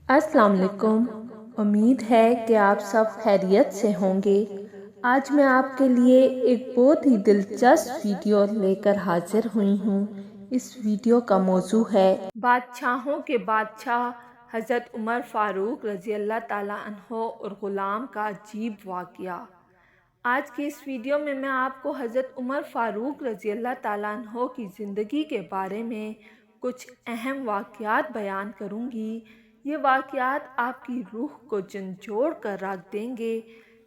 السلام علیکم۔ امید ہے کہ آپ سب خیریت سے ہوں گے۔ آج میں آپ کے لیے ایک بہت ہی دلچسپ ویڈیو لے کر حاضر ہوئی ہوں۔ اس ویڈیو کا موضوع ہے بادشاہوں کے بادشاہ حضرت عمر فاروق رضی اللہ تعالیٰ عنہ اور غلام کا عجیب واقعہ۔ آج کی اس ویڈیو میں آپ کو حضرت عمر فاروق رضی اللہ تعالیٰ عنہ کی زندگی کے بارے میں کچھ اہم واقعات بیان کروں گی۔ یہ واقعات آپ کی روح کو جھنجھوڑ کر رکھ دیں گے،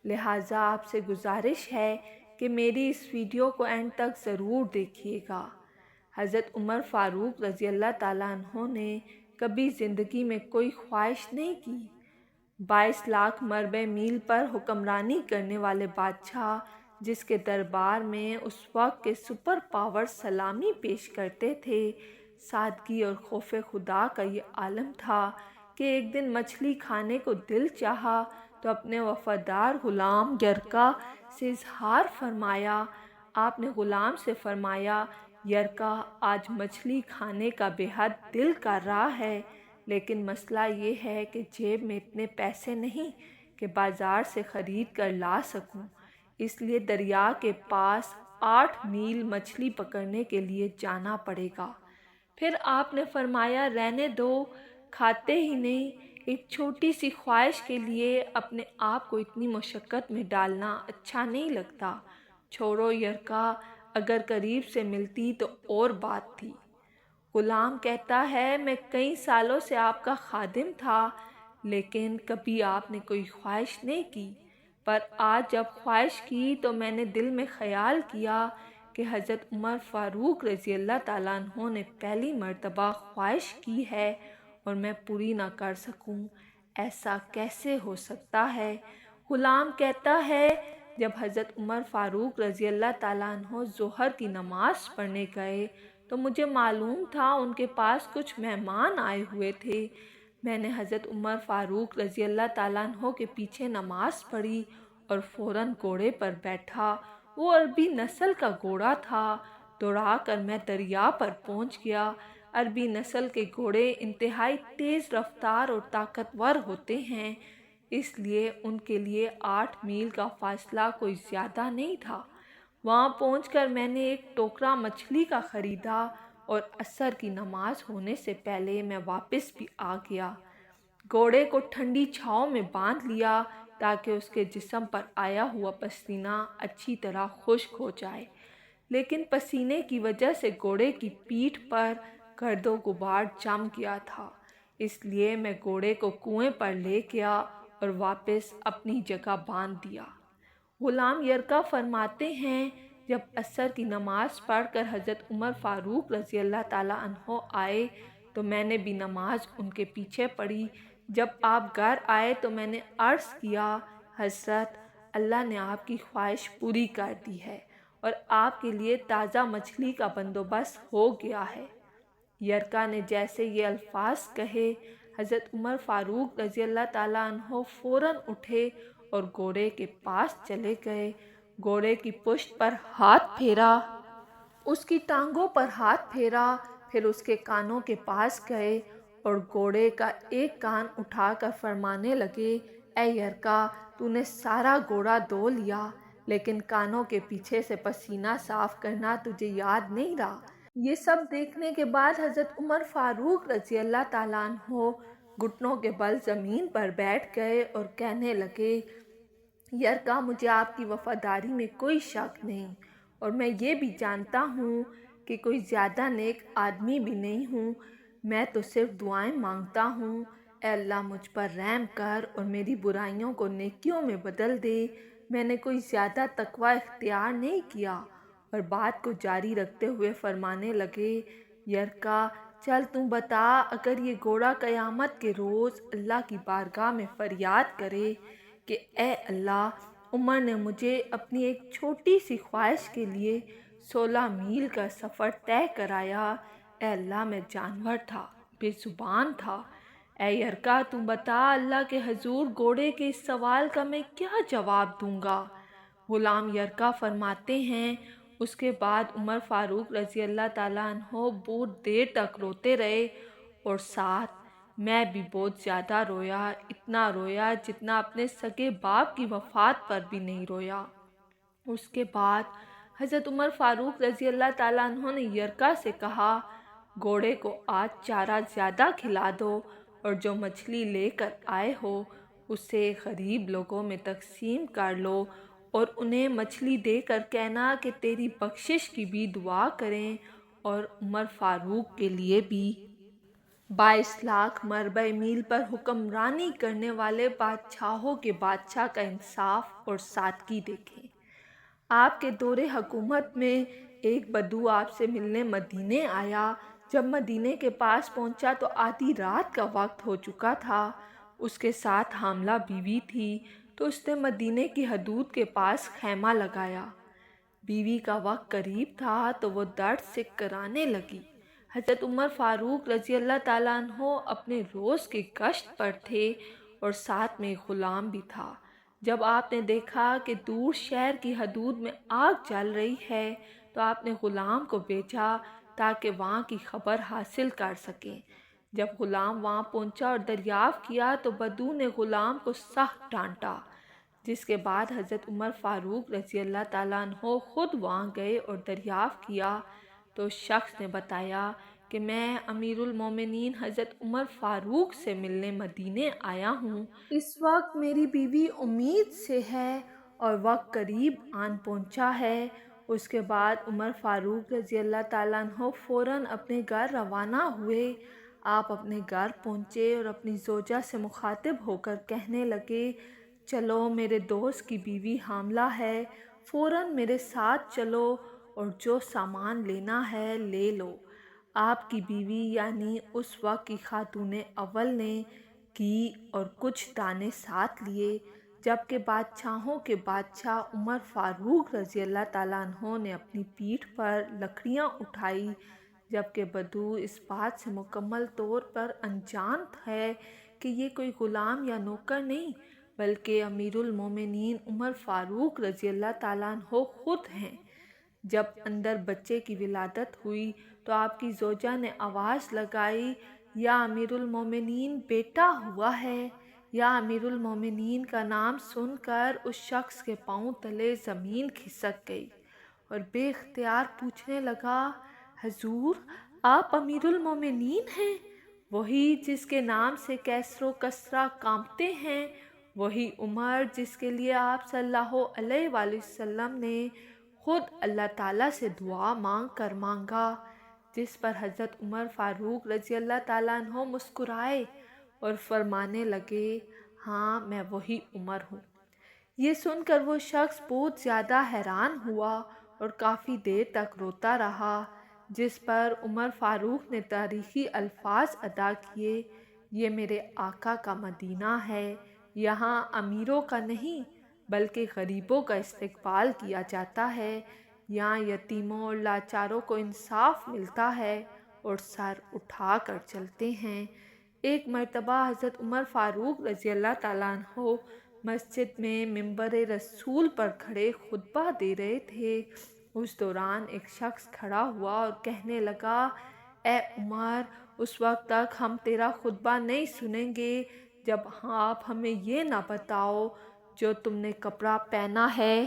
لہٰذا آپ سے گزارش ہے کہ میری اس ویڈیو کو اینڈ تک ضرور دیکھیے گا۔ حضرت عمر فاروق رضی اللہ تعالیٰ عنہ نے کبھی زندگی میں کوئی خواہش نہیں کی۔ 22 لاکھ مربع میل پر حکمرانی کرنے والے بادشاہ، جس کے دربار میں اس وقت کے سپر پاور سلامی پیش کرتے تھے، سادگی اور خوف خدا کا یہ عالم تھا کہ ایک دن مچھلی کھانے کو دل چاہا تو اپنے وفادار غلام یرکا سے اظہار فرمایا۔ آپ نے غلام سے فرمایا، یرکا، آج مچھلی کھانے کا بے حد دل کر رہا ہے، لیکن مسئلہ یہ ہے کہ جیب میں اتنے پیسے نہیں کہ بازار سے خرید کر لا سکوں، اس لیے دریا کے پاس 8 میل مچھلی پکڑنے کے لیے جانا پڑے گا۔ پھر آپ نے فرمایا، رہنے دو، کھاتے ہی نہیں، ایک چھوٹی سی خواہش کے لیے اپنے آپ کو اتنی مشقت میں ڈالنا اچھا نہیں لگتا۔ چھوڑو یرکا، اگر قریب سے ملتی تو اور بات تھی۔ غلام کہتا ہے، میں کئی سالوں سے آپ کا خادم تھا، لیکن کبھی آپ نے کوئی خواہش نہیں کی، پر آج جب خواہش کی تو میں نے دل میں خیال کیا کہ حضرت عمر فاروق رضی اللہ تعالیٰ عنہ نے پہلی مرتبہ خواہش کی ہے اور میں پوری نہ کر سکوں، ایسا کیسے ہو سکتا ہے؟ غلام کہتا ہے، جب حضرت عمر فاروق رضی اللہ تعالیٰ عنہ ظہر کی نماز پڑھنے گئے تو مجھے معلوم تھا ان کے پاس کچھ مہمان آئے ہوئے تھے۔ میں نے حضرت عمر فاروق رضی اللہ تعالیٰ عنہ کے پیچھے نماز پڑھی اور فوراً گھوڑے پر بیٹھا۔ وہ عربی نسل کا گھوڑا تھا۔ دوڑا کر میں دریا پر پہنچ گیا۔ عربی نسل کے گھوڑے انتہائی تیز رفتار اور طاقتور ہوتے ہیں، اس لیے ان کے لیے 8 میل کا فاصلہ کوئی زیادہ نہیں تھا۔ وہاں پہنچ کر میں نے ایک ٹوکرا مچھلی کا خریدا اور عصر کی نماز ہونے سے پہلے میں واپس بھی آ گیا۔ گھوڑے کو ٹھنڈی چھاؤں میں باندھ لیا تاکہ اس کے جسم پر آیا ہوا پسینہ اچھی طرح خشک ہو جائے، لیکن پسینے کی وجہ سے گھوڑے کی پیٹھ پر گرد و غبار جم گیا تھا، اس لیے میں گھوڑے کو کنویں پر لے گیا اور واپس اپنی جگہ باندھ دیا۔ غلام یرکا فرماتے ہیں، جب عصر کی نماز پڑھ کر حضرت عمر فاروق رضی اللہ تعالیٰ عنہ آئے تو میں نے بھی نماز ان کے پیچھے پڑھی۔ جب آپ گھر آئے تو میں نے عرض کیا، حضرت، اللہ نے آپ کی خواہش پوری کر دی ہے اور آپ کے لیے تازہ مچھلی کا بندوبست ہو گیا ہے۔ یرکا نے جیسے یہ الفاظ کہے، حضرت عمر فاروق رضی اللہ تعالیٰ عنہ فوراً اٹھے اور گھوڑے کے پاس چلے گئے۔ گھوڑے کی پشت پر ہاتھ پھیرا، اس کی ٹانگوں پر ہاتھ پھیرا، پھر اس کے کانوں کے پاس گئے اور گھوڑے کا ایک کان اٹھا کر فرمانے لگے، اے یرکا، تو نے سارا گھوڑا دھو لیا، لیکن کانوں کے پیچھے سے پسینہ صاف کرنا تجھے یاد نہیں رہا۔ یہ سب دیکھنے کے بعد حضرت عمر فاروق رضی اللہ تعالیٰ عنہ گھٹنوں کے بل زمین پر بیٹھ گئے اور کہنے لگے، یرکا، مجھے آپ کی وفاداری میں کوئی شک نہیں، اور میں یہ بھی جانتا ہوں کہ کوئی زیادہ نیک آدمی بھی نہیں ہوں، میں تو صرف دعائیں مانگتا ہوں، اے اللہ مجھ پر رحم کر اور میری برائیوں کو نیکیوں میں بدل دے۔ میں نے کوئی زیادہ تقوی اختیار نہیں کیا، اور بات کو جاری رکھتے ہوئے فرمانے لگے، یرکا، چل تو بتا، اگر یہ گھوڑا قیامت کے روز اللہ کی بارگاہ میں فریاد کرے کہ اے اللہ، عمر نے مجھے اپنی ایک چھوٹی سی خواہش کے لیے 16 میل کا سفر طے کرایا، اے اللہ، میں جانور تھا، بے زبان تھا، اے یرکا تو بتا، اللہ کے حضور گھوڑے کے اس سوال کا میں کیا جواب دوں گا؟ غلام یرکا فرماتے ہیں، اس کے بعد عمر فاروق رضی اللہ تعالیٰ عنہ بہت دیر تک روتے رہے اور ساتھ میں بھی بہت زیادہ رویا، اتنا رویا جتنا اپنے سگے باپ کی وفات پر بھی نہیں رویا۔ اس کے بعد حضرت عمر فاروق رضی اللہ تعالیٰ عنہ نے یرکا سے کہا، گھوڑے کو آج چارہ زیادہ کھلا دو اور جو مچھلی لے کر آئے ہو اسے غریب لوگوں میں تقسیم کر لو اور انہیں مچھلی دے کر کہنا کہ تیری بخشش کی بھی دعا کریں اور عمر فاروق کے لیے بھی۔ 22 لاکھ مربع میل پر حکمرانی کرنے والے بادشاہوں کے بادشاہ کا انصاف اور سادگی دیکھیں۔ آپ کے دور حکومت میں ایک بدو آپ سے ملنے مدینے آیا۔ جب مدینے کے پاس پہنچا تو آدھی رات کا وقت ہو چکا تھا۔ اس کے ساتھ حاملہ بیوی تھی تو اس نے مدینے کی حدود کے پاس خیمہ لگایا۔ بیوی کا وقت قریب تھا تو وہ درد سے کرانے لگی۔ حضرت عمر فاروق رضی اللہ تعالیٰ عنہ اپنے روز کی گشت پر تھے اور ساتھ میں ایک غلام بھی تھا۔ جب آپ نے دیکھا کہ دور شہر کی حدود میں آگ جل رہی ہے تو آپ نے غلام کو بھیجا تاکہ وہاں کی خبر حاصل کر سکیں۔ جب غلام وہاں پہنچا اور دریافت کیا تو بدو نے غلام کو سخت ڈانٹا، جس کے بعد حضرت عمر فاروق رضی اللہ تعالیٰ عنہ خود وہاں گئے اور دریافت کیا تو اس شخص نے بتایا کہ میں امیر المومنین حضرت عمر فاروق سے ملنے مدینے آیا ہوں۔ اس وقت میری بیوی امید سے ہے اور وقت قریب آن پہنچا ہے۔ اس کے بعد عمر فاروق رضی اللہ تعالیٰ عنہ فوراً اپنے گھر روانہ ہوئے۔ آپ اپنے گھر پہنچے اور اپنی زوجہ سے مخاطب ہو کر کہنے لگے، چلو میرے دوست کی بیوی حاملہ ہے، فوراً میرے ساتھ چلو اور جو سامان لینا ہے لے لو۔ آپ کی بیوی یعنی اس وقت کی خاتون اول نے گھی اور کچھ دانے ساتھ لیے، جبکہ بادشاہوں کے بادشاہ عمر فاروق رضی اللہ تعالیٰ عنہ نے اپنی پیٹھ پر لکڑیاں اٹھائی، جبکہ بدو اس بات سے مکمل طور پر انجان ہے کہ یہ کوئی غلام یا نوکر نہیں بلکہ امیر المومنین عمر فاروق رضی اللہ تعالیٰ عنہ خود ہیں۔ جب اندر بچے کی ولادت ہوئی تو آپ کی زوجہ نے آواز لگائی، یا امیر المومنین بیٹا ہوا ہے۔ یا امیر المومنین کا نام سن کر اس شخص کے پاؤں تلے زمین کھسک گئی اور بے اختیار پوچھنے لگا، حضور آپ امیر المومنین ہیں؟ وہی جس کے نام سے کیسر و کسریٰ کانپتے ہیں، وہی عمر جس کے لیے آپ صلی اللہ علیہ وآلہ وسلم نے خود اللہ تعالیٰ سے دعا مانگ کر مانگا۔ جس پر حضرت عمر فاروق رضی اللہ تعالیٰ عنہ مسکرائے اور فرمانے لگے، ہاں میں وہی عمر ہوں۔ یہ سن کر وہ شخص بہت زیادہ حیران ہوا اور کافی دیر تک روتا رہا، جس پر عمر فاروق نے تاریخی الفاظ ادا کیے، یہ میرے آقا کا مدینہ ہے، یہاں امیروں کا نہیں بلکہ غریبوں کا استقبال کیا جاتا ہے، یہاں یتیموں اور لاچاروں کو انصاف ملتا ہے اور سر اٹھا کر چلتے ہیں۔ ایک مرتبہ حضرت عمر فاروق رضی اللہ تعالیٰ عنہ مسجد میں منبر رسول پر کھڑے خطبہ دے رہے تھے۔ اس دوران ایک شخص کھڑا ہوا اور کہنے لگا، اے عمر، اس وقت تک ہم تیرا خطبہ نہیں سنیں گے جب آپ ہمیں یہ نہ بتاؤ جو تم نے کپڑا پہنا ہے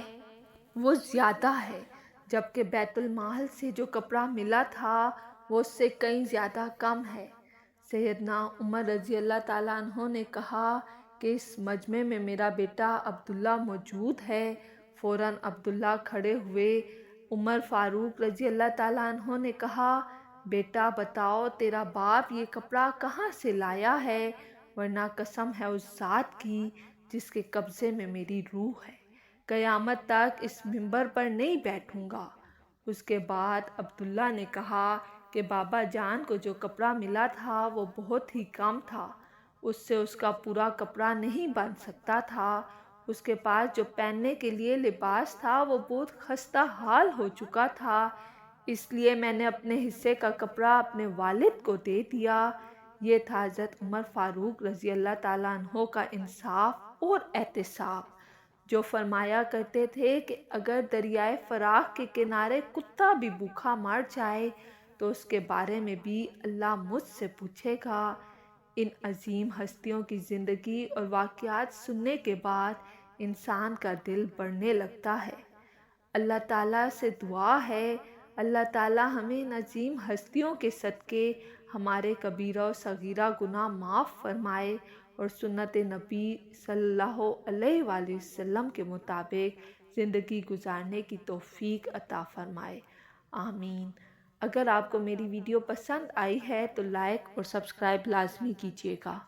وہ زیادہ ہے، جبکہ بیت المال سے جو کپڑا ملا تھا وہ اس سے کہیں زیادہ کم ہے۔ سیدنا عمر رضی اللہ تعالیٰ عنہ نے کہا کہ اس مجمع میں میرا بیٹا عبداللہ موجود ہے۔ فوراً عبداللہ کھڑے ہوئے۔ عمر فاروق رضی اللہ تعالیٰ عنہ نے کہا، بیٹا بتاؤ تیرا باپ یہ کپڑا کہاں سے لایا ہے، ورنہ قسم ہے اس ذات کی جس کے قبضے میں میری روح ہے، قیامت تک اس منبر پر نہیں بیٹھوں گا۔ اس کے بعد عبداللہ نے کہا کہ بابا جان کو جو کپڑا ملا تھا وہ بہت ہی کم تھا، اس سے اس کا پورا کپڑا نہیں بن سکتا تھا۔ اس کے پاس جو پہننے کے لیے لباس تھا وہ بہت خستہ حال ہو چکا تھا، اس لیے میں نے اپنے حصے کا کپڑا اپنے والد کو دے دیا۔ یہ تھا حضرت عمر فاروق رضی اللہ تعالیٰ عنہ کا انصاف اور احتساب، جو فرمایا کرتے تھے کہ اگر دریائے فراق کے کنارے کتا بھی بھوکا مر جائے تو اس کے بارے میں بھی اللہ مجھ سے پوچھے گا۔ ان عظیم ہستیوں کی زندگی اور واقعات سننے کے بعد انسان کا دل بڑھنے لگتا ہے۔ اللہ تعالیٰ سے دعا ہے اللہ تعالیٰ ہمیں ان عظیم ہستیوں کے صدقے ہمارے کبیرہ و صغیرہ گناہ معاف فرمائے اور سنت نبی صلی اللہ علیہ وآلہ وسلم کے مطابق زندگی گزارنے کی توفیق عطا فرمائے، آمین۔ اگر آپ کو میری ویڈیو پسند آئی ہے تو لائک اور سبسکرائب لازمی کیجیے گا۔